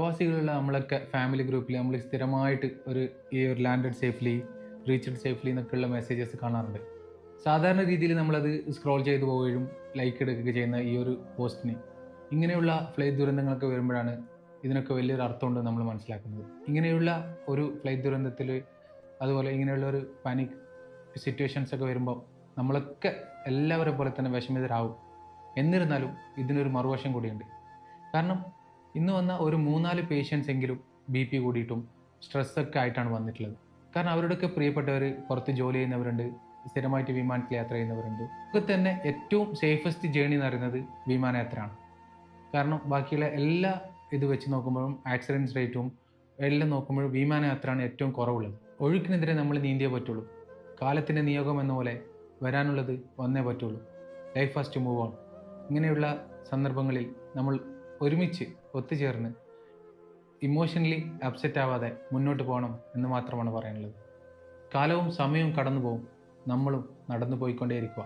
പ്രവാസികളുള്ള നമ്മളൊക്കെ ഫാമിലി ഗ്രൂപ്പിൽ നമ്മൾ സ്ഥിരമായിട്ട് ഈ ഒരു ലാൻഡഡ് സേഫ്ലി, റീച്ച്ഡ് സേഫ്ലി എന്നൊക്കെയുള്ള മെസ്സേജസ് കാണാറുണ്ട്. സാധാരണ രീതിയിൽ നമ്മളത് സ്ക്രോൾ ചെയ്തു പോവുകയും ലൈക്ക് എടുക്കുകയൊക്കെ ചെയ്യുന്ന ഈ ഒരു പോസ്റ്റിന് ഇങ്ങനെയുള്ള ഫ്ലൈറ്റ് ദുരന്തങ്ങളൊക്കെ വരുമ്പോഴാണ് ഇതിനൊക്കെ വലിയൊരു അർത്ഥമുണ്ട് നമ്മൾ മനസ്സിലാക്കുന്നത്. ഇങ്ങനെയുള്ള ഒരു ഫ്ലൈറ്റ് ദുരന്തത്തിൽ, അതുപോലെ ഇങ്ങനെയുള്ള ഒരു പാനിക് സിറ്റുവേഷൻസ് ഒക്കെ വരുമ്പോൾ നമ്മളൊക്കെ എല്ലാവരെ പോലെ തന്നെ വിഷമിതരാകും. എന്നിരുന്നാലും ഇതിനൊരു മറുവശം കൂടിയുണ്ട്. കാരണം ഇന്ന് വന്ന ഒരു 3-4 പേഷ്യൻസ് എങ്കിലും BP കൂടിയിട്ടും സ്ട്രെസ്സൊക്കെ ആയിട്ടാണ് വന്നിട്ടുള്ളത്. കാരണം അവരുടെയൊക്കെ പ്രിയപ്പെട്ടവർ പുറത്ത് ജോലി ചെയ്യുന്നവരുണ്ട്, സ്ഥിരമായിട്ട് വിമാനത്തിൽ യാത്ര ചെയ്യുന്നവരുണ്ട്. ഒക്കെ തന്നെ ഏറ്റവും സേഫസ്റ്റ് ജേണി എന്ന് പറയുന്നത് വിമാനയാത്രയാണ്. കാരണം ബാക്കിയുള്ള എല്ലാ ഇത് വെച്ച് നോക്കുമ്പോഴും ആക്സിഡൻസ് റേറ്റും എല്ലാം നോക്കുമ്പോഴും വിമാനയാത്രയാണ് ഏറ്റവും കുറവുള്ളത്. ഒഴുക്കിനെതിരെ നമ്മൾ നീന്തിയേ പറ്റുള്ളൂ. കാലത്തിൻ്റെ നിയോഗം എന്ന പോലെ വരാനുള്ളത് വന്നേ പറ്റുള്ളൂ. Life has to move on. ഇങ്ങനെയുള്ള സന്ദർഭങ്ങളിൽ നമ്മൾ ഒരുമിച്ച് ഒത്തുചേർന്ന് ഇമോഷണലി അപ്സെറ്റ് ആവാതെ മുന്നോട്ട് പോകണം എന്ന് മാത്രമാണ് പറയാനുള്ളത്. കാലവും സമയവും കടന്നു പോകും, നമ്മളും നടന്നു പോയിക്കൊണ്ടേയിരിക്കുക.